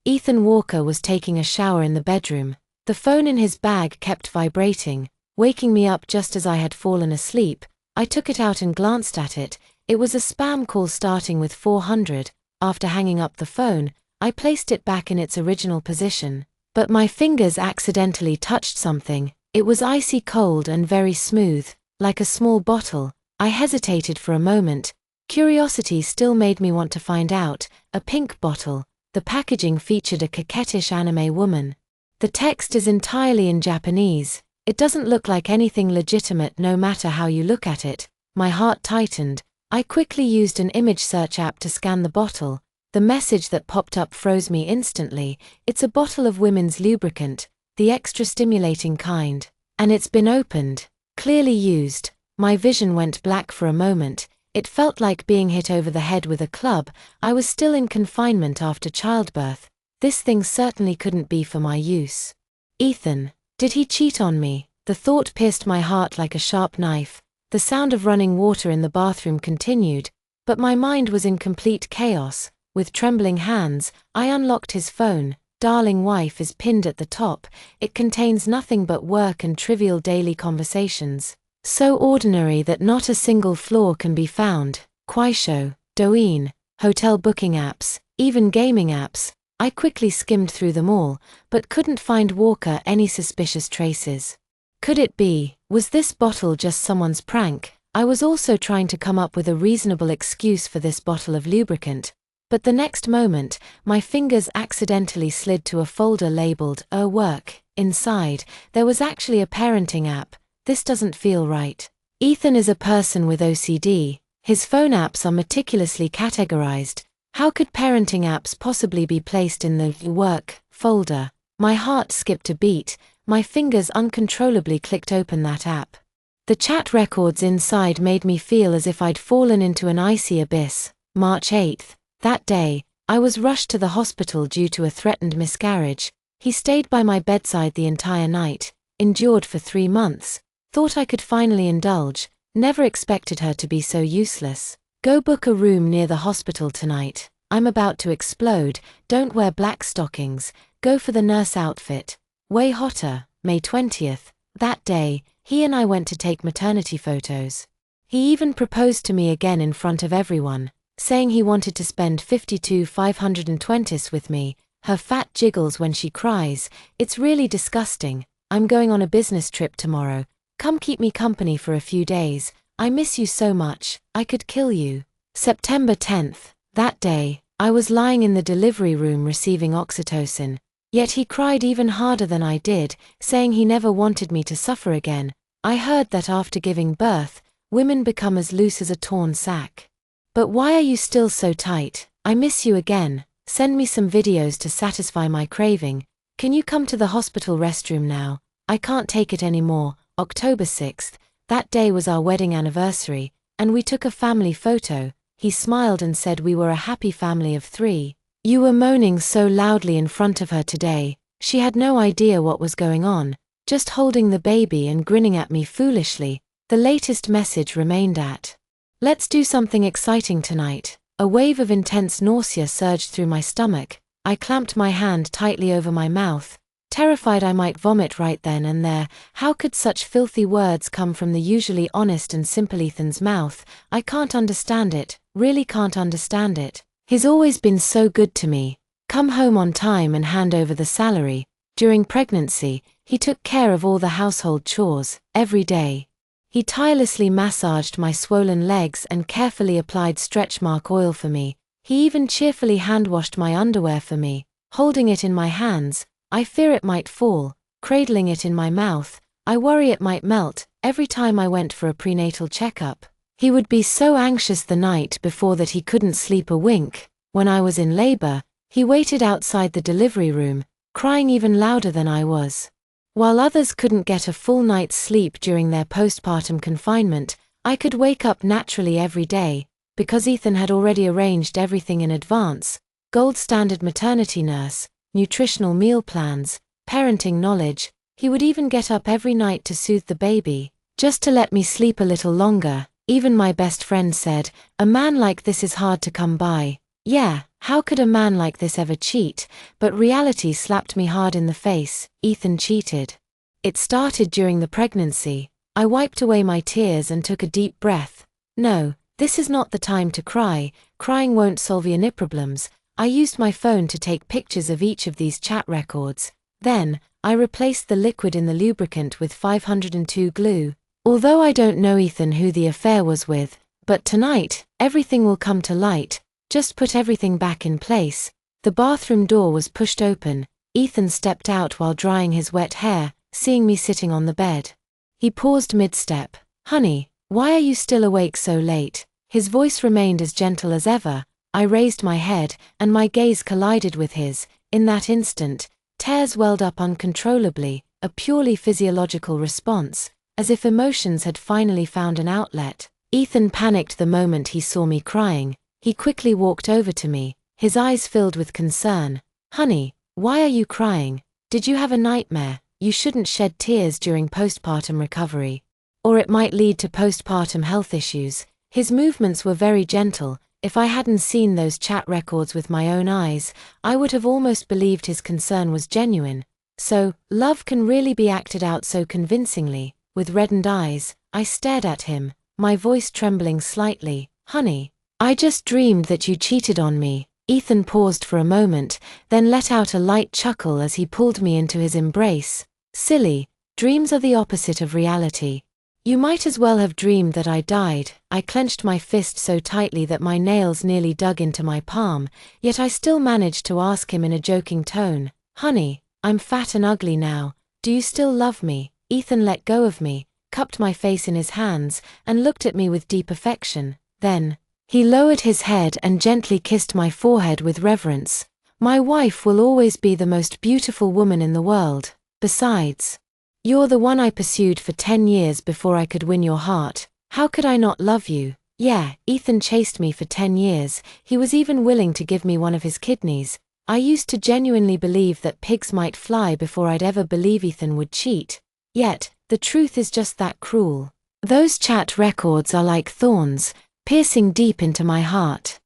Ethan Walker was taking a shower in the bedroom. The phone in his bag kept vibrating, waking me up just as I had fallen asleep. I took it out and glanced at it. It was a spam call starting with 400. After hanging up the phone, I placed it back in its original position. But my fingers accidentally touched something. It was icy cold and very smooth, like a small bottle. I hesitated for a moment. Curiosity still made me want to find out. A pink bottle. The packaging featured a coquettish anime woman. The text is entirely in Japanese. It doesn't look like anything legitimate no matter how you look at it. My heart tightened. I quickly used an image search app to scan the bottle. The message that popped up froze me instantly. It's a bottle of women's lubricant, the extra stimulating kind. And it's been opened. Clearly used. My vision went black for a moment. It felt like being hit over the head with a club. I was still in confinement after childbirth. This thing certainly couldn't be for my use. Ethan. Did he cheat on me? The thought pierced my heart like a sharp knife. The sound of running water in the bathroom continued, but my mind was in complete chaos. With trembling hands, I unlocked his phone. Darling wife is pinned at the top. It contains nothing but work and trivial daily conversations. So ordinary that not a single flaw can be found. Kuaishou, Douyin, hotel booking apps, even gaming apps. I quickly skimmed through them all, but couldn't find Walker any suspicious traces. Could it be? Was this bottle just someone's prank? I was also trying to come up with a reasonable excuse for this bottle of lubricant. But the next moment, my fingers accidentally slid to a folder labeled Work. Inside, there was actually a parenting app. This doesn't feel right. Ethan is a person with OCD. His phone apps are meticulously categorized. How could parenting apps possibly be placed in the Work folder? My heart skipped a beat. My fingers uncontrollably clicked open that app. The chat records inside made me feel as if I'd fallen into an icy abyss. March 8th. That day, I was rushed to the hospital due to a threatened miscarriage. He stayed by my bedside the entire night, endured for 3 months. Thought I could finally indulge. Never expected her to be so useless. Go book a room near the hospital tonight. I'm about to explode. Don't wear black stockings. Go for the nurse outfit. Way hotter. May 20th. That day, he and I went to take maternity photos. He even proposed to me again in front of everyone, saying he wanted to spend 520 with me. Her fat jiggles when she cries. It's really disgusting. I'm going on a business trip tomorrow. Come keep me company for a few days. I miss you so much. I could kill you. September 10th. That day, I was lying in the delivery room receiving oxytocin. Yet he cried even harder than I did, saying he never wanted me to suffer again. I heard that after giving birth, women become as loose as a torn sack. But why are you still so tight? I miss you again. Send me some videos to satisfy my craving. Can you come to the hospital restroom now? I can't take it anymore. October 6th. That day was our wedding anniversary, and we took a family photo. He smiled and said we were a happy family of 3. You were moaning so loudly in front of her today. She had no idea what was going on, just holding the baby and grinning at me foolishly. The latest message remained at. Let's do something exciting tonight. A wave of intense nausea surged through my stomach. I clamped my hand tightly over my mouth, terrified I might vomit right then and there. How could such filthy words come from the usually honest and simple Ethan's mouth? I can't understand it, really can't understand it. He's always been so good to me. Come home on time and hand over the salary. During pregnancy, he took care of all the household chores, every day. He tirelessly massaged my swollen legs and carefully applied stretch mark oil for me. He even cheerfully hand-washed my underwear for me, holding it in my hands. I fear it might fall, cradling it in my mouth. I worry it might melt. Every time I went for a prenatal checkup, he would be so anxious the night before that he couldn't sleep a wink. When I was in labor, he waited outside the delivery room, crying even louder than I was. While others couldn't get a full night's sleep during their postpartum confinement, I could wake up naturally every day, because Ethan had already arranged everything in advance. Gold standard maternity nurse, nutritional meal plans, parenting knowledge. He would even get up every night to soothe the baby, just to let me sleep a little longer. Even my best friend said, a man like this is hard to come by. Yeah, how could a man like this ever cheat? But reality slapped me hard in the face. Ethan cheated. It started during the pregnancy. I wiped away my tears and took a deep breath. No, this is not the time to cry. Crying won't solve your problems. I used my phone to take pictures of each of these chat records. Then, I replaced the liquid in the lubricant with 502 glue. Although I don't know Ethan who the affair was with, but tonight, everything will come to light. Just put everything back in place. The bathroom door was pushed open. Ethan stepped out while drying his wet hair, seeing me sitting on the bed. He paused mid-step. Honey, why are you still awake so late? His voice remained as gentle as ever. I raised my head, and my gaze collided with his. In that instant, tears welled up uncontrollably, a purely physiological response, as if emotions had finally found an outlet. Ethan panicked the moment he saw me crying. He quickly walked over to me, his eyes filled with concern. Honey, why are you crying? Did you have a nightmare? You shouldn't shed tears during postpartum recovery, or it might lead to postpartum health issues. His movements were very gentle. If I hadn't seen those chat records with my own eyes, I would have almost believed his concern was genuine. So, love can really be acted out so convincingly. With reddened eyes, I stared at him, my voice trembling slightly. Honey, I just dreamed that you cheated on me. Ethan paused for a moment, then let out a light chuckle as he pulled me into his embrace. Silly, dreams are the opposite of reality. You might as well have dreamed that I died. I clenched my fist so tightly that my nails nearly dug into my palm, yet I still managed to ask him in a joking tone, Honey, I'm fat and ugly now. Do you still love me? Ethan let go of me, cupped my face in his hands, and looked at me with deep affection. Then, he lowered his head and gently kissed my forehead with reverence. My wife will always be the most beautiful woman in the world. Besides, you're the one I pursued for 10 years before I could win your heart. How could I not love you? Yeah, Ethan chased me for 10 years. He was even willing to give me one of his kidneys. I used to genuinely believe that pigs might fly before I'd ever believe Ethan would cheat. Yet, the truth is just that cruel. Those chat records are like thorns, piercing deep into my heart,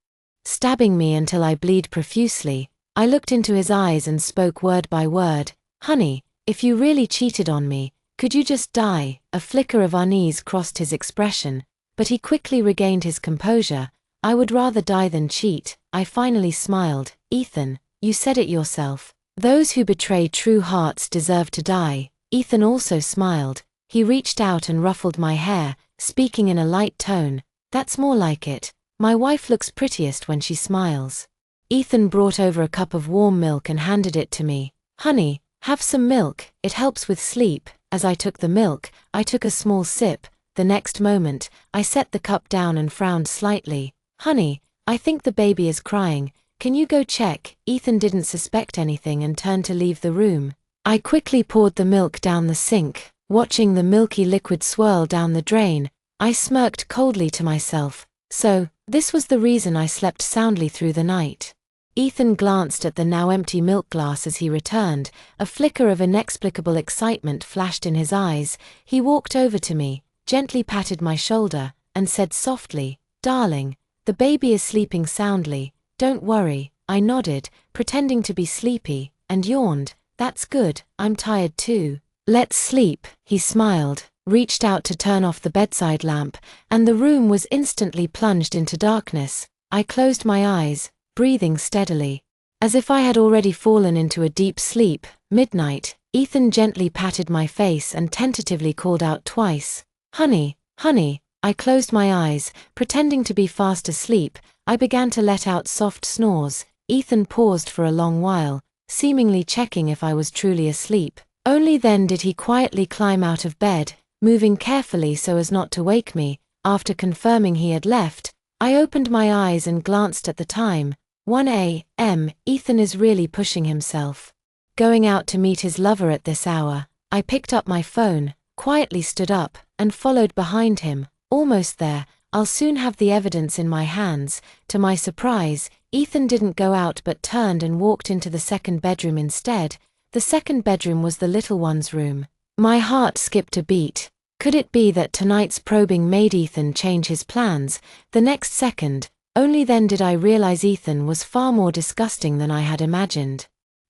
stabbing me until I bleed profusely. I looked into his eyes and spoke word by word. Honey, if you really cheated on me, could you just die? A flicker of unease crossed his expression, but he quickly regained his composure. I would rather die than cheat. I finally smiled. Ethan, you said it yourself. Those who betray true hearts deserve to die. Ethan also smiled. He reached out and ruffled my hair, speaking in a light tone. That's more like it. My wife looks prettiest when she smiles. Ethan brought over a cup of warm milk and handed it to me. Honey, have some milk, it helps with sleep. As I took the milk, I took a small sip. The next moment, I set the cup down and frowned slightly. Honey, I think the baby is crying. Can you go check? Ethan didn't suspect anything and turned to leave the room. I quickly poured the milk down the sink. Watching the milky liquid swirl down the drain, I smirked coldly to myself. So, this was the reason I slept soundly through the night. Ethan glanced at the now empty milk glass as he returned. A flicker of inexplicable excitement flashed in his eyes. He walked over to me, gently patted my shoulder, and said softly, Darling, the baby is sleeping soundly. Don't worry. I nodded, pretending to be sleepy, and yawned. That's good, I'm tired too. Let's sleep. He smiled, reached out to turn off the bedside lamp, and the room was instantly plunged into darkness. I closed my eyes, breathing steadily, as if I had already fallen into a deep sleep. Midnight. Ethan gently patted my face and tentatively called out twice. Honey, honey. I closed my eyes, pretending to be fast asleep. I began to let out soft snores. Ethan paused for a long while, seemingly checking if I was truly asleep. Only then did he quietly climb out of bed, moving carefully so as not to wake me. After confirming he had left, I opened my eyes and glanced at the time. 1 a.m. Ethan is really pushing himself. Going out to meet his lover at this hour. I picked up my phone, quietly stood up, and followed behind him. Almost there, I'll soon have the evidence in my hands. To my surprise, Ethan didn't go out but turned and walked into the second bedroom instead. The second bedroom was the little one's room. My heart skipped a beat. Could it be that tonight's probing made Ethan change his plans? The next second, Only then did I realize Ethan was far more disgusting than I had imagined.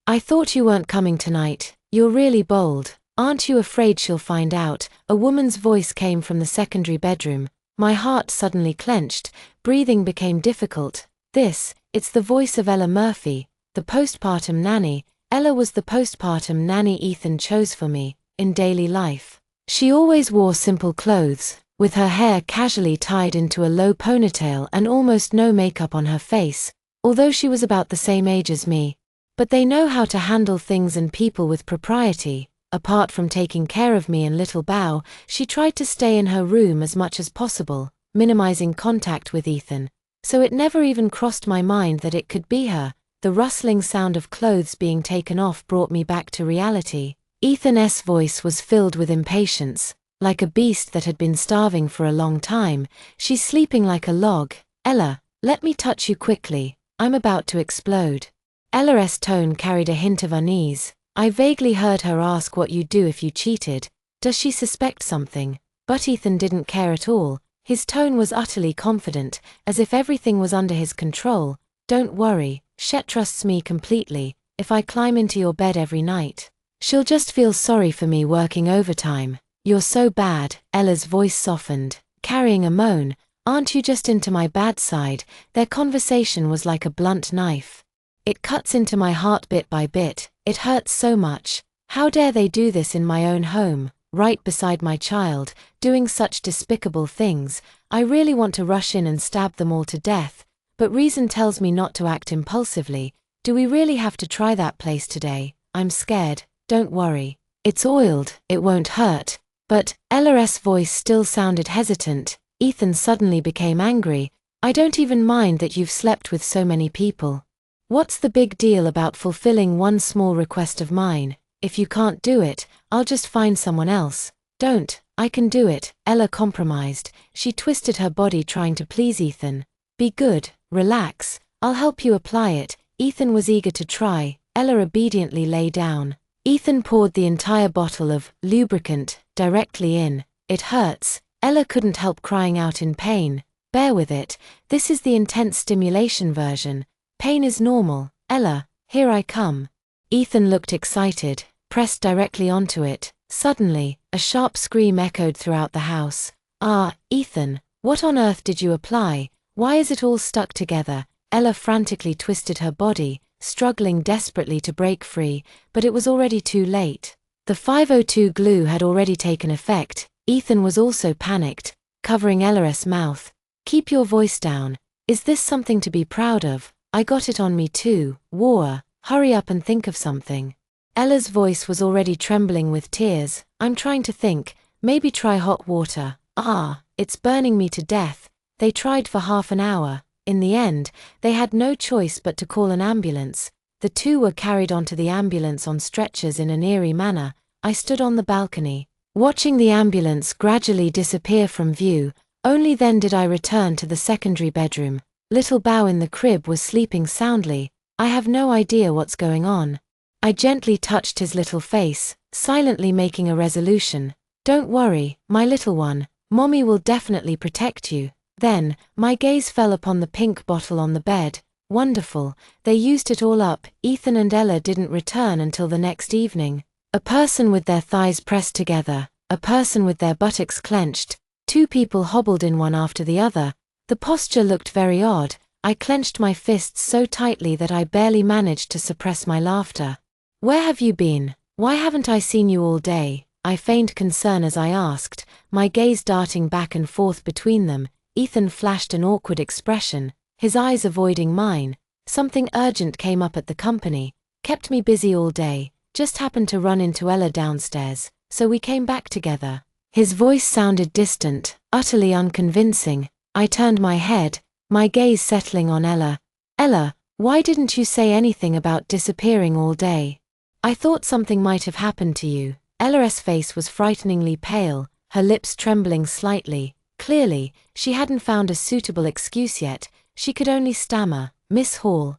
I thought you weren't coming tonight. You're really bold. Aren't you afraid she'll find out? A woman's voice came from the secondary bedroom. My heart suddenly clenched, breathing became difficult. It's the voice of Ella Murphy, the postpartum nanny. Ella was the postpartum nanny Ethan chose for me, in daily life. She always wore simple clothes, with her hair casually tied into a low ponytail and almost no makeup on her face, although she was about the same age as me. But they know how to handle things and people with propriety. Apart from taking care of me and little Bao, she tried to stay in her room as much as possible, minimizing contact with Ethan. So it never even crossed my mind that it could be her. The rustling sound of clothes being taken off brought me back to reality. Ethan's voice was filled with impatience. Like a beast that had been starving for a long time, she's sleeping like a log. Ella, let me touch you quickly. I'm about to explode. Ella's tone carried a hint of unease. I vaguely heard her ask what you'd do if you cheated. Does she suspect something? But Ethan didn't care at all. His tone was utterly confident, as if everything was under his control. Don't worry, Shet trusts me completely. If I climb into your bed every night, she'll just feel sorry for me working overtime. You're so bad. Ella's voice softened, carrying a moan. Aren't you just into my bad side? Their conversation was like a blunt knife. It cuts into my heart bit by bit. It hurts so much. How dare they do this in my own home, right beside my child, doing such despicable things. I really want to rush in and stab them all to death, but reason tells me not to act impulsively. Do we really have to try that place today? I'm scared. Don't worry. It's oiled. It won't hurt. But Ella's voice still sounded hesitant. Ethan suddenly became angry. I don't even mind that you've slept with so many people. What's the big deal about fulfilling one small request of mine? If you can't do it, I'll just find someone else. Don't, I can do it. Ella compromised. She twisted her body trying to please Ethan. Be good, relax, I'll help you apply it. Ethan was eager to try. Ella obediently lay down. Ethan poured the entire bottle of lubricant directly in. It hurts. Ella couldn't help crying out in pain. Bear with it. This is the intense stimulation version. Pain is normal. Ella, here I come. Ethan looked excited, pressed directly onto it. Suddenly, a sharp scream echoed throughout the house. Ah, Ethan, what on earth did you apply? Why is it all stuck together? Ella frantically twisted her body, struggling desperately to break free, but it was already too late. The 502 glue had already taken effect. Ethan was also panicked, covering Ella's mouth. Keep your voice down. Is this something to be proud of? I got it on me too. War, hurry up and think of something. Ella's voice was already trembling with tears. I'm trying to think. Maybe try hot water. Ah, it's burning me to death. They tried for half an hour. In the end, they had no choice but to call an ambulance. The two were carried onto the ambulance on stretchers in an eerie manner. I stood on the balcony, watching the ambulance gradually disappear from view. Only then did I return to the secondary bedroom. Little Bao in the crib was sleeping soundly. I have no idea what's going on. I gently touched his little face, silently making a resolution. Don't worry, my little one. Mommy will definitely protect you. Then, my gaze fell upon the pink bottle on the bed. Wonderful, they used it all up. Ethan and Ella didn't return until the next evening. A person with their thighs pressed together, a person with their buttocks clenched, two people hobbled in one after the other. The posture looked very odd. I clenched my fists so tightly that I barely managed to suppress my laughter. Where have you been? Why haven't I seen you all day? I feigned concern as I asked, my gaze darting back and forth between them. Ethan flashed an awkward expression, his eyes avoiding mine. Something urgent came up at the company. Kept me busy all day. Just happened to run into Ella downstairs, so we came back together. His voice sounded distant, utterly unconvincing. I turned my head, my gaze settling on Ella. Ella, why didn't you say anything about disappearing all day? I thought something might have happened to you. Ella's face was frighteningly pale, her lips trembling slightly. Clearly, she hadn't found a suitable excuse yet. She could only stammer, Miss Hall.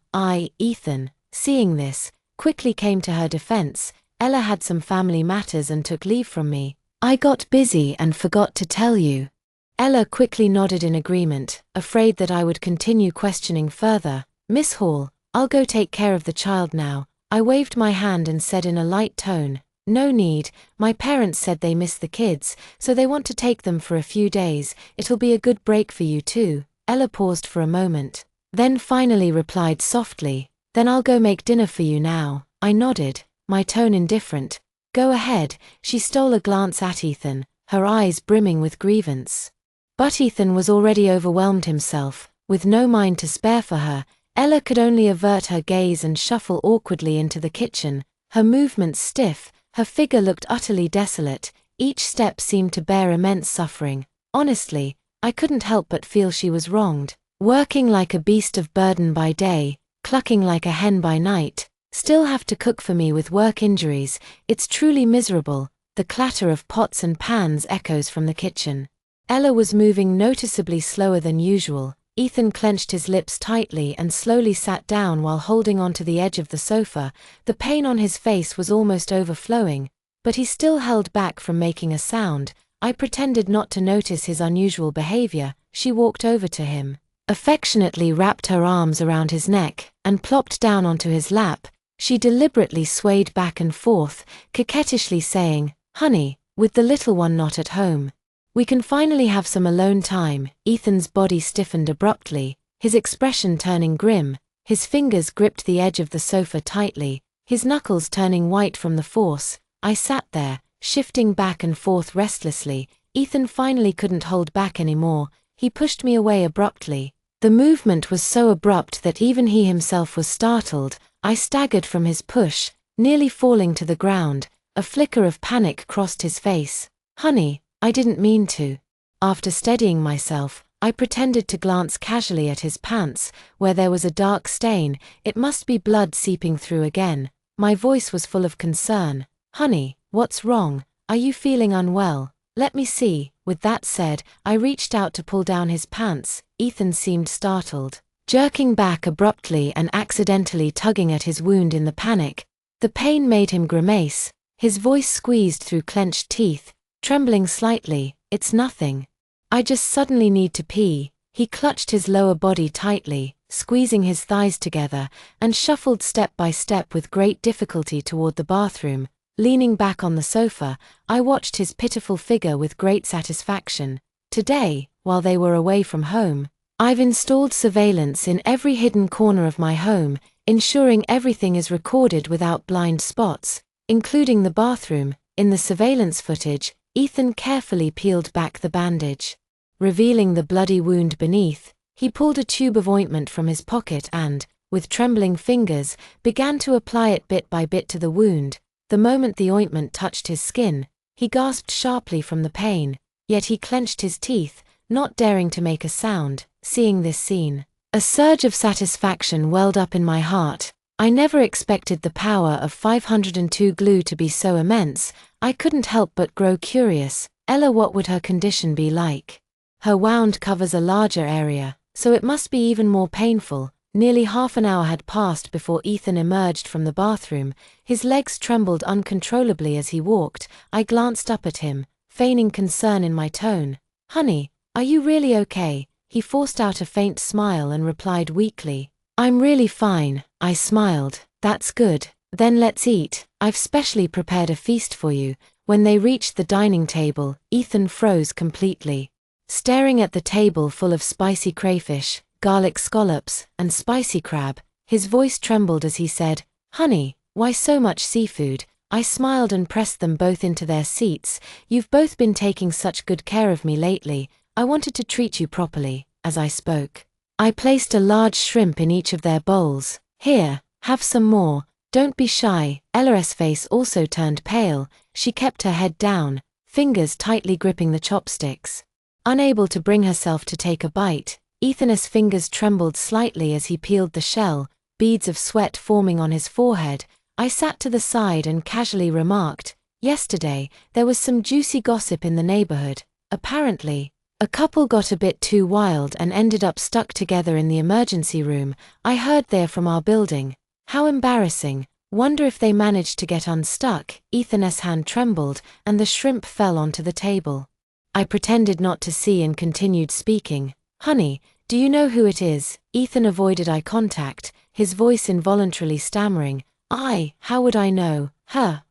Ethan, seeing this, quickly came to her defense. Ella had some family matters and took leave from me. I got busy and forgot to tell you. Ella quickly nodded in agreement, afraid that I would continue questioning further. Miss Hall, I'll go take care of the child now. I waved my hand and said in a light tone, no need, my parents said they miss the kids, so they want to take them for a few days. It'll be a good break for you too. Ella paused for a moment, then finally replied softly, then I'll go make dinner for you now. I nodded, my tone indifferent. Go ahead. She stole a glance at Ethan, her eyes brimming with grievance. But Ethan was already overwhelmed himself, with no mind to spare for her. Ella could only avert her gaze and shuffle awkwardly into the kitchen, her movements stiff. Her figure looked utterly desolate, each step seemed to bear immense suffering. Honestly, I couldn't help but feel she was wronged. Working like a beast of burden by day, clucking like a hen by night, still have to cook for me with work injuries, it's truly miserable. The clatter of pots and pans echoes from the kitchen. Ella was moving noticeably slower than usual. Ethan clenched his lips tightly and slowly sat down while holding onto the edge of the sofa. The pain on his face was almost overflowing, but he still held back from making a sound. I pretended not to notice his unusual behavior. She walked over to him, affectionately wrapped her arms around his neck, and plopped down onto his lap. She deliberately swayed back and forth, coquettishly saying, "Honey, with the little one not at home, we can finally have some alone time." Ethan's body stiffened abruptly, his expression turning grim. His fingers gripped the edge of the sofa tightly, his knuckles turning white from the force. I sat there, shifting back and forth restlessly. Ethan finally couldn't hold back anymore. He pushed me away abruptly. The movement was so abrupt that even he himself was startled. I staggered from his push, nearly falling to the ground. A flicker of panic crossed his face. "Honey, I didn't mean to." After steadying myself, I pretended to glance casually at his pants, where there was a dark stain. It must be blood seeping through again. My voice was full of concern. "Honey, what's wrong? Are you feeling unwell? Let me see." With that said, I reached out to pull down his pants. Ethan seemed startled, jerking back abruptly and accidentally tugging at his wound in the panic. The pain made him grimace, his voice squeezed through clenched teeth, trembling slightly. "It's nothing. I just suddenly need to pee." He clutched his lower body tightly, squeezing his thighs together, and shuffled step by step with great difficulty toward the bathroom. Leaning back on the sofa, I watched his pitiful figure with great satisfaction. Today, while they were away from home, I've installed surveillance in every hidden corner of my home, ensuring everything is recorded without blind spots, including the bathroom. In the surveillance footage, Ethan carefully peeled back the bandage, revealing the bloody wound beneath. He pulled a tube of ointment from his pocket and, with trembling fingers, began to apply it bit by bit to the wound. The moment the ointment touched his skin, he gasped sharply from the pain, yet he clenched his teeth, not daring to make a sound. Seeing this scene, a surge of satisfaction welled up in my heart. I never expected the power of 502 glue to be so immense. I couldn't help but grow curious. Ella, what would her condition be like? Her wound covers a larger area, so it must be even more painful. Nearly half an hour had passed before Ethan emerged from the bathroom. His legs trembled uncontrollably as he walked. I glanced up at him, feigning concern in my tone. "Honey, are you really okay?" He forced out a faint smile and replied weakly, "I'm really fine." I smiled. "That's good. Then let's eat. I've specially prepared a feast for you." When they reached the dining table, Ethan froze completely. Staring at the table full of spicy crayfish, garlic scallops, and spicy crab, his voice trembled as he said, "Honey, why so much seafood?" I smiled and pressed them both into their seats. "You've both been taking such good care of me lately. I wanted to treat you properly." As I spoke, I placed a large shrimp in each of their bowls. "Here, have some more. Don't be shy." Ella's face also turned pale. She kept her head down, fingers tightly gripping the chopsticks. Unable to bring herself to take a bite, Ethan's fingers trembled slightly as he peeled the shell, beads of sweat forming on his forehead. I sat to the side and casually remarked, "Yesterday, there was some juicy gossip in the neighborhood. Apparently, a couple got a bit too wild and ended up stuck together in the emergency room. I heard they're from our building. How embarrassing. Wonder if they managed to get unstuck." Ethan's hand trembled, and the shrimp fell onto the table. I pretended not to see and continued speaking. Honey, do you know who it is? Ethan avoided eye contact, his voice involuntarily stammering. How would I know?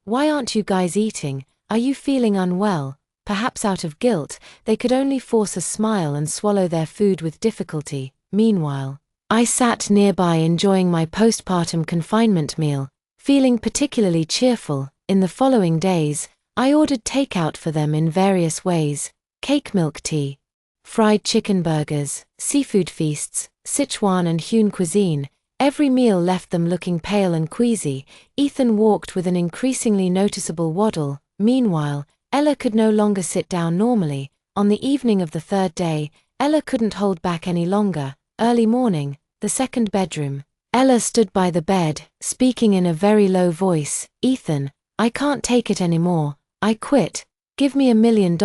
Why aren't you guys eating? Are you feeling unwell? Perhaps out of guilt, they could only force a smile and swallow their food with difficulty. Meanwhile, I sat nearby enjoying my postpartum confinement meal, feeling particularly cheerful. In the following days, I ordered takeout for them in various ways: cake milk tea, fried chicken burgers, seafood feasts, Sichuan and Hune cuisine. Every meal left them looking pale and queasy. Ethan walked with an increasingly noticeable waddle. Meanwhile, Ella could no longer sit down normally. On the evening of the third day, Ella couldn't hold back any longer. Early morning, the second bedroom. Ella stood by the bed, speaking in a very low voice. Ethan, I can't take it anymore. I quit. Give me $1 million.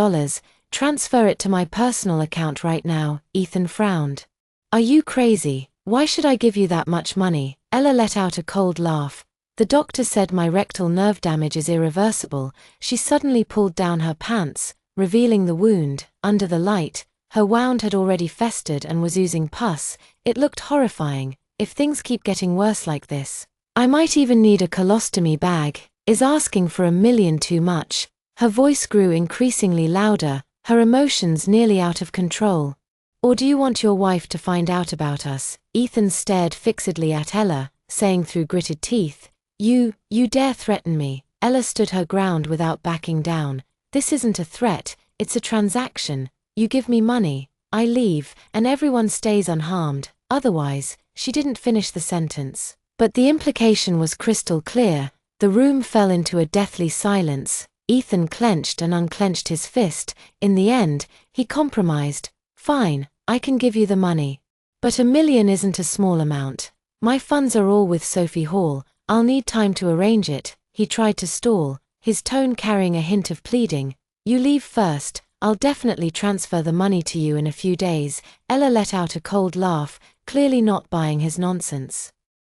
Transfer it to my personal account right now. Ethan frowned. Are you crazy? Why should I give you that much money? Ella let out a cold laugh. The doctor said my rectal nerve damage is irreversible. She suddenly pulled down her pants, revealing the wound. Under the light, her wound had already festered and was oozing pus. It looked horrifying. If things keep getting worse like this, I might even need a colostomy bag. Is asking for $1 million too much? Her voice grew increasingly louder, her emotions nearly out of control. Or do you want your wife to find out about us? Ethan stared fixedly at Ella, saying through gritted teeth, You dare threaten me? Ella stood her ground without backing down. This isn't a threat, it's a transaction. You give me money, I leave, and everyone stays unharmed. Otherwise, she didn't finish the sentence. But the implication was crystal clear. The room fell into a deathly silence. Ethan clenched and unclenched his fist. In the end, he compromised. Fine, I can give you the money. But $1 million isn't a small amount. My funds are all with Sophie Hall. I'll need time to arrange it. He tried to stall, his tone carrying a hint of pleading. You leave first. I'll definitely transfer the money to you in a few days. Ella let out a cold laugh, clearly not buying his nonsense.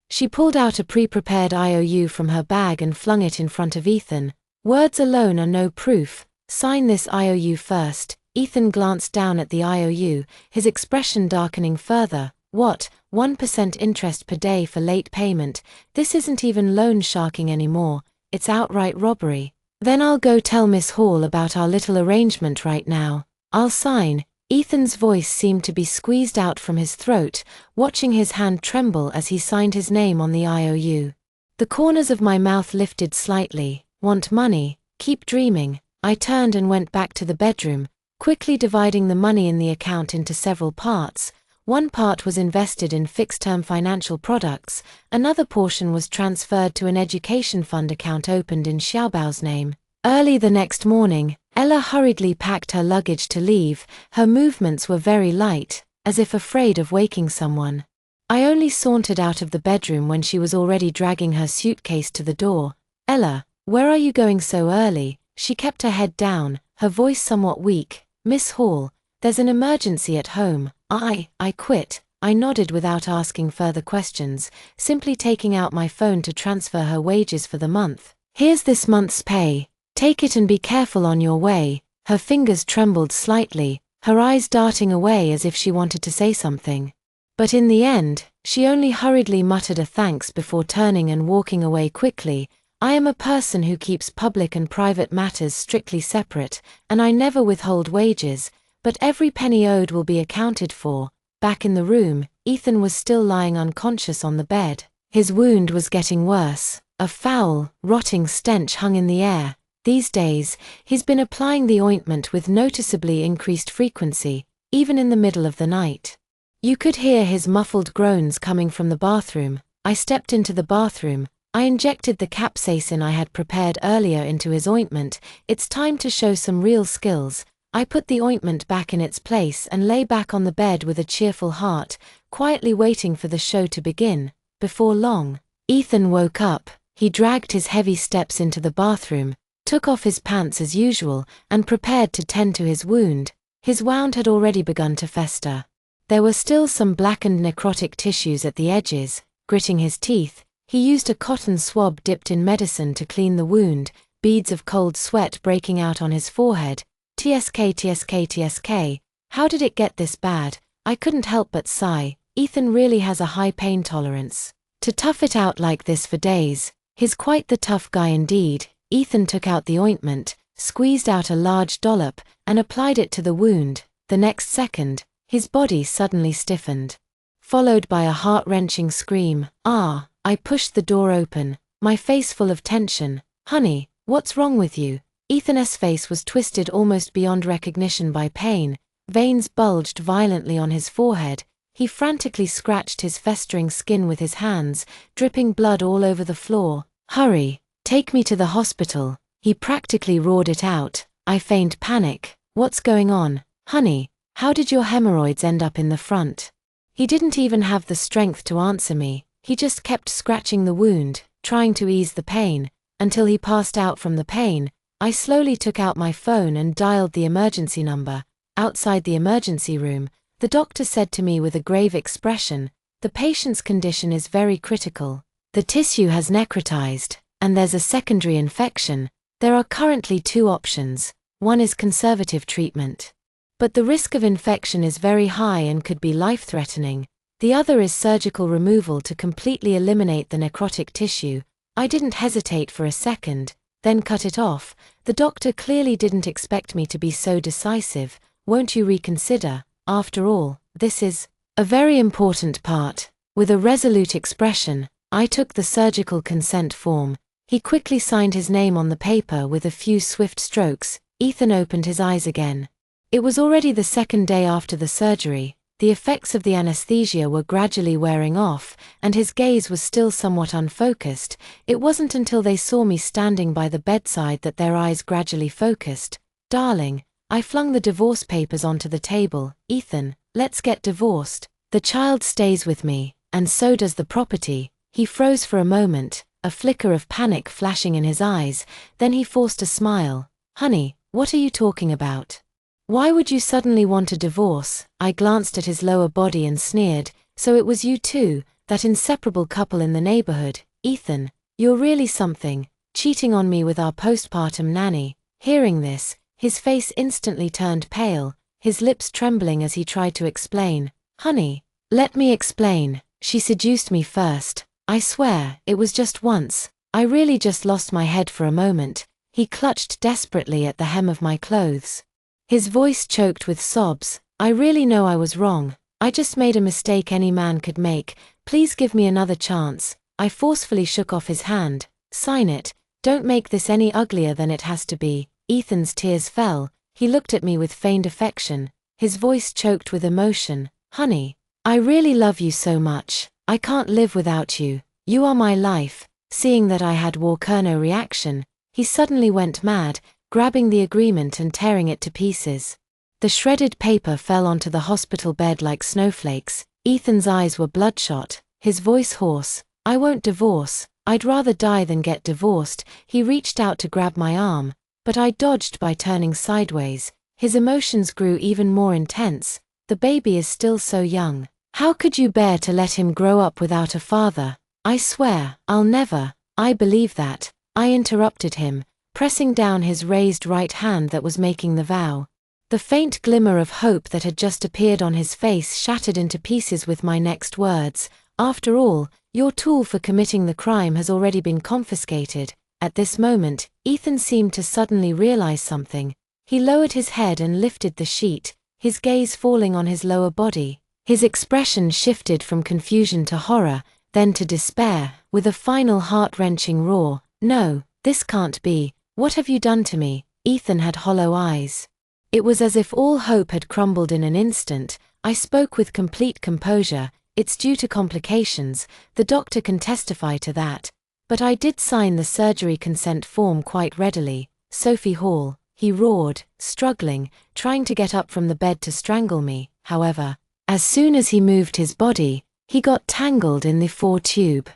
She pulled out a pre-prepared IOU from her bag and flung it in front of Ethan. Words alone are no proof. Sign this IOU first. Ethan glanced down at the IOU, his expression darkening further. What, 1% interest per day for late payment? This isn't even loan sharking anymore, it's outright robbery. Then I'll go tell Miss Hall about our little arrangement right now. I'll sign. Ethan's voice seemed to be squeezed out from his throat, watching his hand tremble as he signed his name on the IOU. The corners of my mouth lifted slightly. Want money? Keep dreaming. I turned and went back to the bedroom, quickly dividing the money in the account into several parts. One part was invested in fixed-term financial products, another portion was transferred to an education fund account opened in Xiaobao's name. Early the next morning, Ella hurriedly packed her luggage to leave. Her movements were very light, as if afraid of waking someone. I only sauntered out of the bedroom when she was already dragging her suitcase to the door. Ella, where are you going so early? She kept her head down, her voice somewhat weak. Miss Hall, there's an emergency at home. I quit. I nodded without asking further questions, simply taking out my phone to transfer her wages for the month. Here's this month's pay. Take it and be careful on your way. Her fingers trembled slightly, her eyes darting away as if she wanted to say something. But in the end, she only hurriedly muttered a thanks before turning and walking away quickly. I am a person who keeps public and private matters strictly separate, and I never withhold wages, but every penny owed will be accounted for. Back in the room, Ethan was still lying unconscious on the bed. His wound was getting worse. A foul, rotting stench hung in the air. These days, he's been applying the ointment with noticeably increased frequency, even in the middle of the night. You could hear his muffled groans coming from the bathroom. I stepped into the bathroom. I injected the capsaicin I had prepared earlier into his ointment. It's time to show some real skills. I put the ointment back in its place and lay back on the bed with a cheerful heart, quietly waiting for the show to begin. Before long, Ethan woke up. He dragged his heavy steps into the bathroom, took off his pants as usual, and prepared to tend to his wound. His wound had already begun to fester. There were still some blackened necrotic tissues at the edges. Gritting his teeth, he used a cotton swab dipped in medicine to clean the wound, beads of cold sweat breaking out on his forehead. TSK. How did it get this bad? I couldn't help but sigh. Ethan really has a high pain tolerance. To tough it out like this for days. He's quite the tough guy indeed. Ethan took out the ointment, squeezed out a large dollop, and applied it to the wound. The next second, his body suddenly stiffened, followed by a heart-wrenching scream. I pushed the door open, my face full of tension. Honey, what's wrong with you? Ethan's face was twisted almost beyond recognition by pain. Veins bulged violently on his forehead. He frantically scratched his festering skin with his hands, dripping blood all over the floor. Hurry, take me to the hospital. He practically roared it out. I feigned panic. What's going on? Honey, how did your hemorrhoids end up in the front? He didn't even have the strength to answer me. He just kept scratching the wound, trying to ease the pain, until he passed out from the pain. I slowly took out my phone and dialed the emergency number. Outside the emergency room, the doctor said to me with a grave expression, "The patient's condition is very critical. The tissue has necrotized, and there's a secondary infection. There are currently 2 options. One is conservative treatment, but the risk of infection is very high and could be life-threatening. The other is surgical removal to completely eliminate the necrotic tissue." I didn't hesitate for a second, then cut it off. The doctor clearly didn't expect me to be so decisive. "Won't you reconsider? After all, this is a very important part." With a resolute expression, I took the surgical consent form. He quickly signed his name on the paper with a few swift strokes. Ethan opened his eyes again. It was already the 2nd day after the surgery. The effects of the anesthesia were gradually wearing off, and his gaze was still somewhat unfocused. It wasn't until they saw me standing by the bedside that their eyes gradually focused. "Darling," I flung the divorce papers onto the table. "Ethan, let's get divorced. The child stays with me, and so does the property." He froze for a moment, a flicker of panic flashing in his eyes, then he forced a smile. "Honey, what are you talking about? Why would you suddenly want a divorce?" I glanced at his lower body and sneered. "So it was you two, that inseparable couple in the neighborhood. Ethan, you're really something, cheating on me with our postpartum nanny." Hearing this, his face instantly turned pale, his lips trembling as he tried to explain. "Honey, let me explain. She seduced me first. I swear, it was just once. I really just lost my head for a moment." He clutched desperately at the hem of my clothes, his voice choked with sobs. "I really know I was wrong. I just made a mistake any man could make. Please give me another chance." I forcefully shook off his hand. "Sign it. Don't make this any uglier than it has to be." Ethan's tears fell. He looked at me with feigned affection, his voice choked with emotion. "Honey, I really love you so much. I can't live without you. You are my life." Seeing that I had no reaction, he suddenly went mad, grabbing the agreement and tearing it to pieces. The shredded paper fell onto the hospital bed like snowflakes. Ethan's eyes were bloodshot, his voice hoarse. "I won't divorce. I'd rather die than get divorced." He reached out to grab my arm, but I dodged by turning sideways. His emotions grew even more intense. "The baby is still so young. How could you bear to let him grow up without a father?" "I swear, I'll never." "I believe that," I interrupted him, pressing down his raised right hand that was making the vow. The faint glimmer of hope that had just appeared on his face shattered into pieces with my next words. "After all, your tool for committing the crime has already been confiscated." At this moment, Ethan seemed to suddenly realize something. He lowered his head and lifted the sheet, his gaze falling on his lower body. His expression shifted from confusion to horror, then to despair, with a final heart-wrenching roar. "No, this can't be. What have you done to me?" Ethan had hollow eyes. It was as if all hope had crumbled in an instant. I spoke with complete composure. "It's due to complications. The doctor can testify to that. But I did sign the surgery consent form quite readily." "Sophie Hall," he roared, struggling, trying to get up from the bed to strangle me. However, as soon as he moved his body, he got tangled in the 4-tube.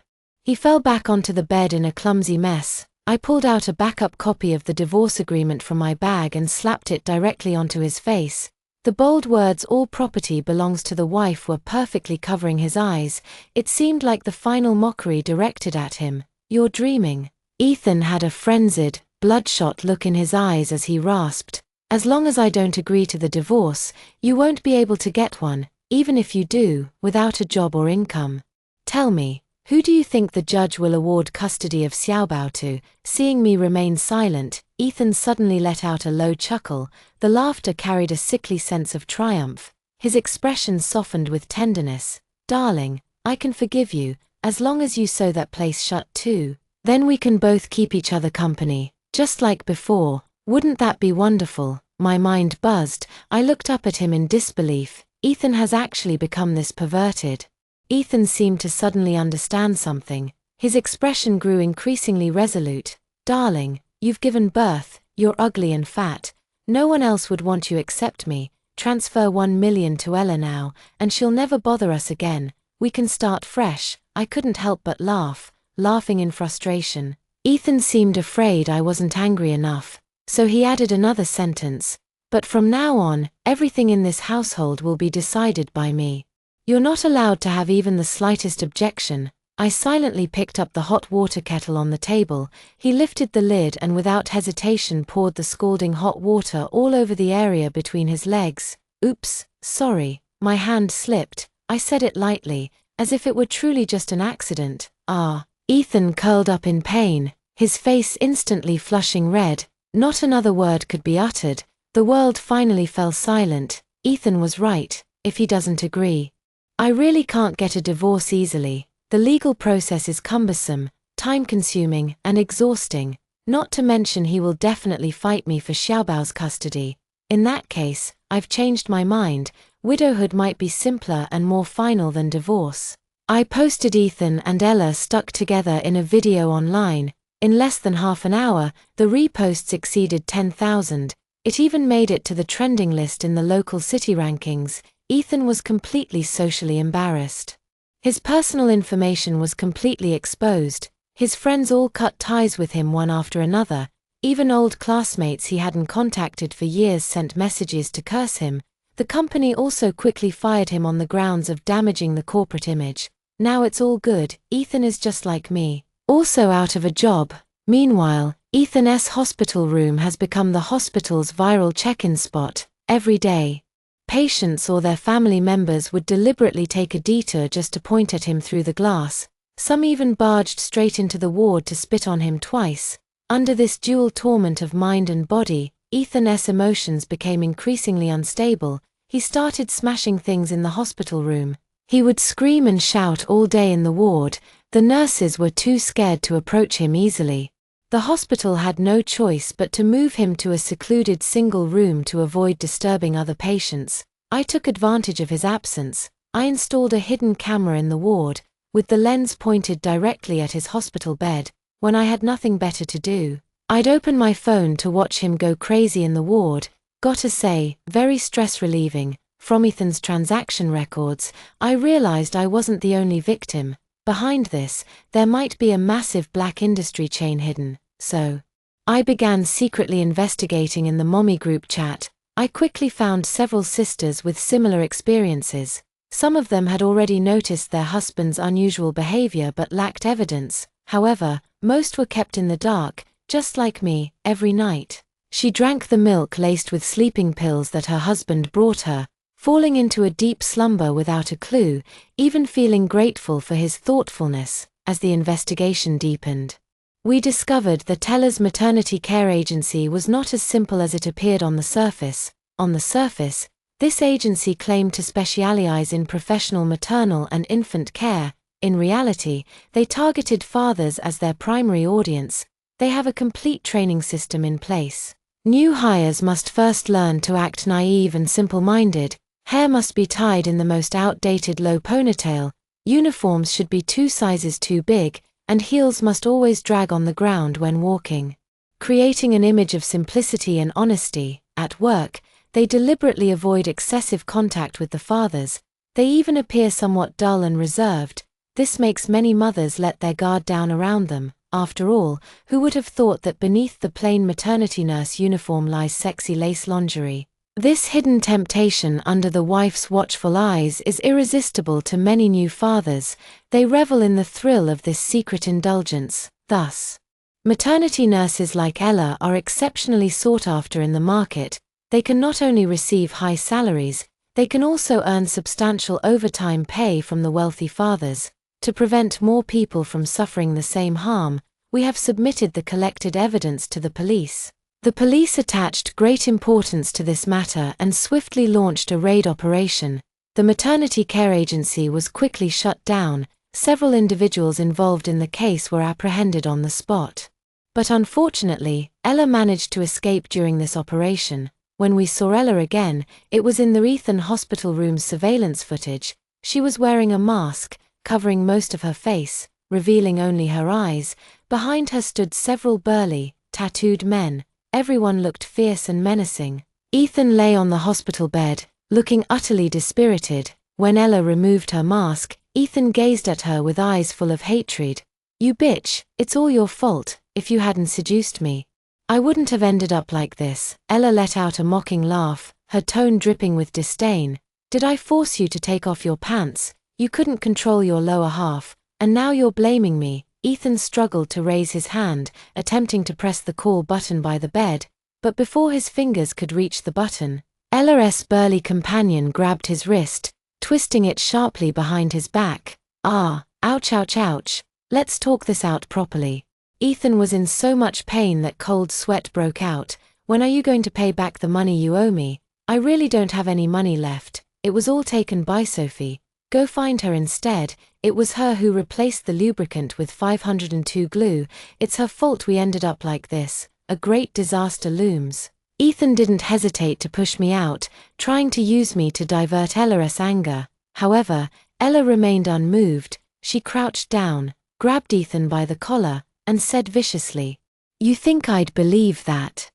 He fell back onto the bed in a clumsy mess. I pulled out a backup copy of the divorce agreement from my bag and slapped it directly onto his face. The bold words "all property belongs to the wife" were perfectly covering his eyes. It seemed like the final mockery directed at him. "You're dreaming." Ethan had a frenzied, bloodshot look in his eyes as he rasped, As long as I don't agree to the divorce, you won't be able to get one, even if you do, without a job or income. Tell me, who do you think the judge will award custody of Xiaobao to?" Seeing me remain silent, Ethan suddenly let out a low chuckle. The laughter carried a sickly sense of triumph. His expression softened with tenderness. "Darling, I can forgive you, as long as you sew that place shut too. Then we can both keep each other company, just like before. Wouldn't that be wonderful?" My mind buzzed. I looked up at him in disbelief. Ethan has actually become this perverted. Ethan seemed to suddenly understand something. His expression grew increasingly resolute. "Darling, you've given birth, you're ugly and fat. No one else would want you except me. Transfer 1 million to Ella now, and she'll never bother us again. We can start fresh." I couldn't help but laugh, laughing in frustration. Ethan seemed afraid I wasn't angry enough, so he added another sentence. "But from now on, everything in this household will be decided by me. You're not allowed to have even the slightest objection." I silently picked up the hot water kettle on the table. He lifted the lid and without hesitation poured the scalding hot water all over the area between his legs. "Oops, sorry, my hand slipped." I said it lightly, as if it were truly just an accident. "Ah." Ethan curled up in pain, his face instantly flushing red. Not another word could be uttered. The world finally fell silent. Ethan was right. If he doesn't agree, I really can't get a divorce easily. The legal process is cumbersome, time-consuming, and exhausting. Not to mention he will definitely fight me for Xiaobao's custody. In that case, I've changed my mind. Widowhood might be simpler and more final than divorce. I posted Ethan and Ella stuck together in a video online. In less than half an hour, the reposts exceeded 10,000. It even made it to the trending list in the local city rankings. Ethan was completely socially embarrassed. His personal information was completely exposed. His friends all cut ties with him one after another. Even old classmates he hadn't contacted for years sent messages to curse him. The company also quickly fired him on the grounds of damaging the corporate image. Now it's all good. Ethan is just like me, also out of a job. Meanwhile, Ethan's hospital room has become the hospital's viral check-in spot. Every day, patients or their family members would deliberately take a detour just to point at him through the glass. Some even barged straight into the ward to spit on him twice. Under this dual torment of mind and body, Ethan's emotions became increasingly unstable. He started smashing things in the hospital room. He would scream and shout all day in the ward. The nurses were too scared to approach him easily. The hospital had no choice but to move him to a secluded single room to avoid disturbing other patients. I took advantage of his absence. I installed a hidden camera in the ward, with the lens pointed directly at his hospital bed. When I had nothing better to do, I'd open my phone to watch him go crazy in the ward. Gotta say, very stress-relieving. From Ethan's transaction records, I realized I wasn't the only victim. Behind this, there might be a massive black industry chain hidden. So, I began secretly investigating in the mommy group chat. I quickly found several sisters with similar experiences. Some of them had already noticed their husband's unusual behavior but lacked evidence. However, most were kept in the dark, just like me, every night. She drank the milk laced with sleeping pills that her husband brought her, falling into a deep slumber without a clue, even feeling grateful for his thoughtfulness. As the investigation deepened, we discovered that Teller's maternity care agency was not as simple as it appeared on the surface. On the surface, this agency claimed to specialize in professional maternal and infant care. In reality, they targeted fathers as their primary audience. They have a complete training system in place. New hires must first learn to act naive and simple-minded. Hair must be tied in the most outdated low ponytail. Uniforms should be 2 sizes too big, and heels must always drag on the ground when walking. Creating an image of simplicity and honesty. At work, they deliberately avoid excessive contact with the fathers. They even appear somewhat dull and reserved. This makes many mothers let their guard down around them. After all, who would have thought that beneath the plain maternity nurse uniform lies sexy lace lingerie? This hidden temptation under the wife's watchful eyes is irresistible to many new fathers. They revel in the thrill of this secret indulgence. Thus, maternity nurses like Ella are exceptionally sought after in the market. They can not only receive high salaries, they can also earn substantial overtime pay from the wealthy fathers. To prevent more people from suffering the same harm, we have submitted the collected evidence to the police. The police attached great importance to this matter and swiftly launched a raid operation. The maternity care agency was quickly shut down. Several individuals involved in the case were apprehended on the spot. But unfortunately, Ella managed to escape during this operation. When we saw Ella again, it was in the Ethan hospital room's surveillance footage. She was wearing a mask, covering most of her face, revealing only her eyes. Behind her stood several burly, tattooed men. Everyone looked fierce and menacing. Ethan lay on the hospital bed, looking utterly dispirited. When Ella removed her mask, Ethan gazed at her with eyes full of hatred. "You bitch, it's all your fault. If you hadn't seduced me, I wouldn't have ended up like this." Ella let out a mocking laugh, her tone dripping with disdain. "Did I force you to take off your pants? You couldn't control your lower half, and now you're blaming me." Ethan struggled to raise his hand, attempting to press the call button by the bed, but before his fingers could reach the button, Ella's burly companion grabbed his wrist, twisting it sharply behind his back. "Ah, ouch ouch ouch. Let's talk this out properly." Ethan was in so much pain that cold sweat broke out. "When are you going to pay back the money you owe me? I really don't have any money left. It was all taken by Sophie. Go find her instead. It was her who replaced the lubricant with 502 glue. It's her fault we ended up like this. A great disaster looms." Ethan didn't hesitate to push me out, trying to use me to divert Ella's anger. However, Ella remained unmoved. She crouched down, grabbed Ethan by the collar, and said viciously, "You think I'd believe that?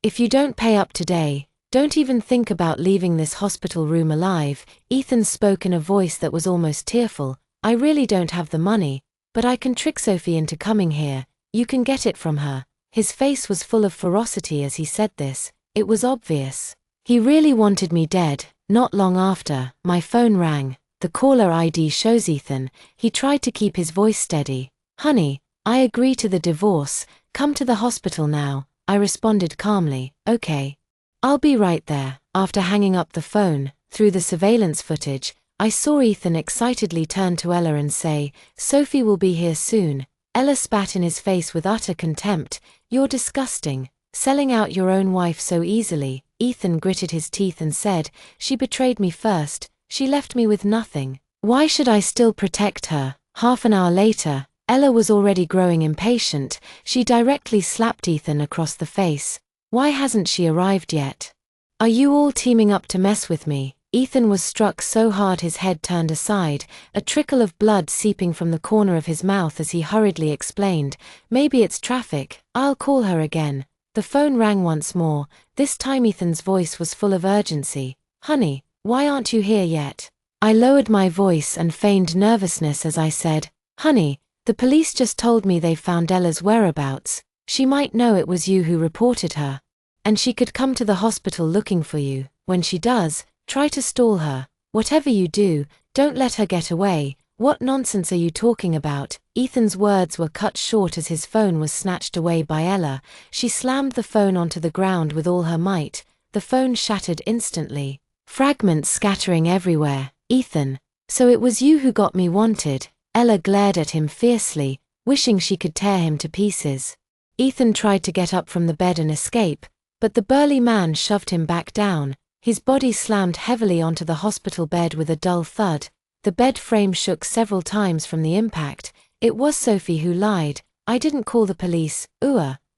If you don't pay up today, don't even think about leaving this hospital room alive." Ethan spoke in a voice that was almost tearful. "I really don't have the money, but I can trick Sophie into coming here. You can get it from her." His face was full of ferocity as he said this. It was obvious. He really wanted me dead. Not long after, my phone rang. The caller ID shows Ethan. He tried to keep his voice steady. "Honey, I agree to the divorce. Come to the hospital now." I responded calmly, "Okay. I'll be right there." After hanging up the phone, through the surveillance footage, I saw Ethan excitedly turn to Ella and say, "Sophie will be here soon." Ella spat in his face with utter contempt. "You're disgusting. Selling out your own wife so easily." Ethan gritted his teeth and said, "She betrayed me first. She left me with nothing. Why should I still protect her?" Half an hour later, Ella was already growing impatient. She directly slapped Ethan across the face. "Why hasn't she arrived yet? Are you all teaming up to mess with me?" Ethan was struck so hard his head turned aside, a trickle of blood seeping from the corner of his mouth as he hurriedly explained, "Maybe it's traffic. I'll call her again." The phone rang once more. This time Ethan's voice was full of urgency. "Honey, why aren't you here yet?" I lowered my voice and feigned nervousness as I said, "Honey, the police just told me they found Ella's whereabouts. She might know it was you who reported her. And she could come to the hospital looking for you. When she does, try to stall her. Whatever you do, don't let her get away." "What nonsense are you talking about?" Ethan's words were cut short as his phone was snatched away by Ella. She slammed the phone onto the ground with all her might. The phone shattered instantly, fragments scattering everywhere. "Ethan, so it was you who got me wanted." Ella glared at him fiercely, wishing she could tear him to pieces. Ethan tried to get up from the bed and escape, but the burly man shoved him back down. His body slammed heavily onto the hospital bed with a dull thud. The bed frame shook several times from the impact. "It was Sophie who lied. I didn't call the police."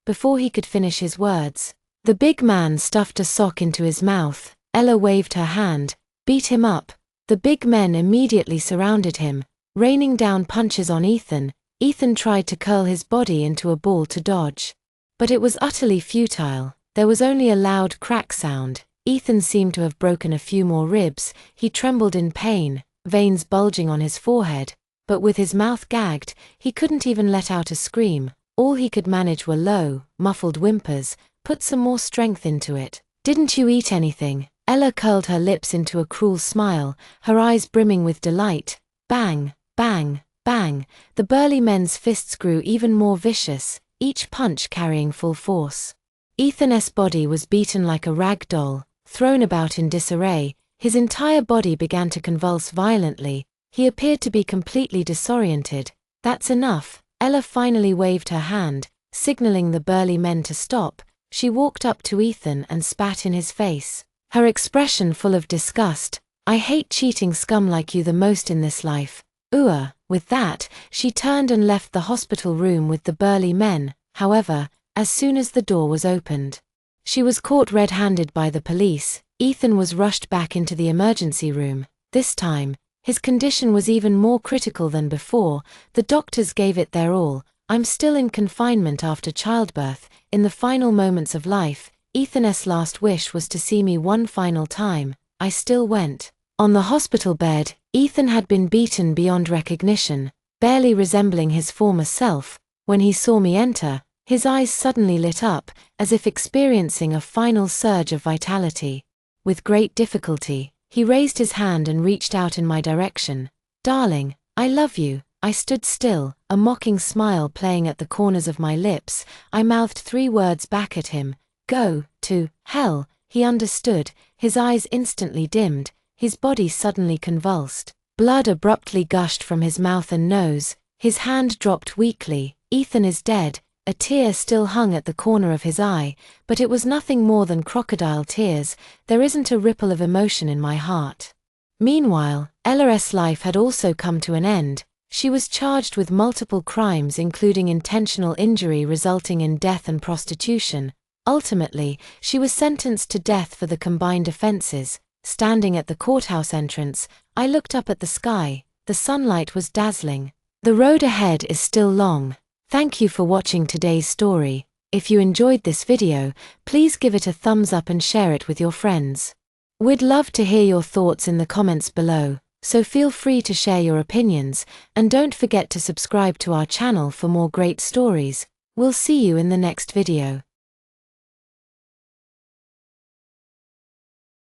Before he could finish his words, the big man stuffed a sock into his mouth. Ella waved her hand. "Beat him up." The big men immediately surrounded him, raining down punches on Ethan. Ethan tried to curl his body into a ball to dodge, but it was utterly futile. There was only a loud crack sound. Ethan seemed to have broken a few more ribs. He trembled in pain, veins bulging on his forehead, but with his mouth gagged, he couldn't even let out a scream. All he could manage were low, muffled whimpers. "Put some more strength into it. Didn't you eat anything?" Ella curled her lips into a cruel smile, her eyes brimming with delight. Bang, bang, bang. The burly men's fists grew even more vicious, each punch carrying full force. Ethan's body was beaten like a rag doll. thrown about in disarray. His entire body began to convulse violently. He appeared to be completely disoriented. "That's enough." Ella finally waved her hand, signaling the burly men to stop. She walked up to Ethan and spat in his face, her expression full of disgust. "I hate cheating scum like you the most in this life. Ooh." With that, she turned and left the hospital room with the burly men. However, as soon as the door was opened, she was caught red-handed by the police. Ethan was rushed back into the emergency room. This time, his condition was even more critical than before. The doctors gave it their all. "I'm still in confinement after childbirth. In the final moments of life, Ethan's last wish was to see me one final time. I still went." On the hospital bed, Ethan had been beaten beyond recognition, barely resembling his former self. When he saw me enter, his eyes suddenly lit up, as if experiencing a final surge of vitality. With great difficulty, he raised his hand and reached out in my direction. "Darling, I love you." I stood still, a mocking smile playing at the corners of my lips. I mouthed 3 words back at him. "Go to hell." He understood. His eyes instantly dimmed. His body suddenly convulsed. Blood abruptly gushed from his mouth and nose. His hand dropped weakly. "Ethan is dead." A tear still hung at the corner of his eye, but it was nothing more than crocodile tears. There isn't a ripple of emotion in my heart. Meanwhile, Ella's life had also come to an end. She was charged with multiple crimes including intentional injury resulting in death and prostitution. Ultimately, she was sentenced to death for the combined offenses. Standing at the courthouse entrance, I looked up at the sky. The sunlight was dazzling. The road ahead is still long. Thank you for watching today's story. If you enjoyed this video, please give it a thumbs up and share it with your friends. We'd love to hear your thoughts in the comments below, so feel free to share your opinions, and don't forget to subscribe to our channel for more great stories. We'll see you in the next video.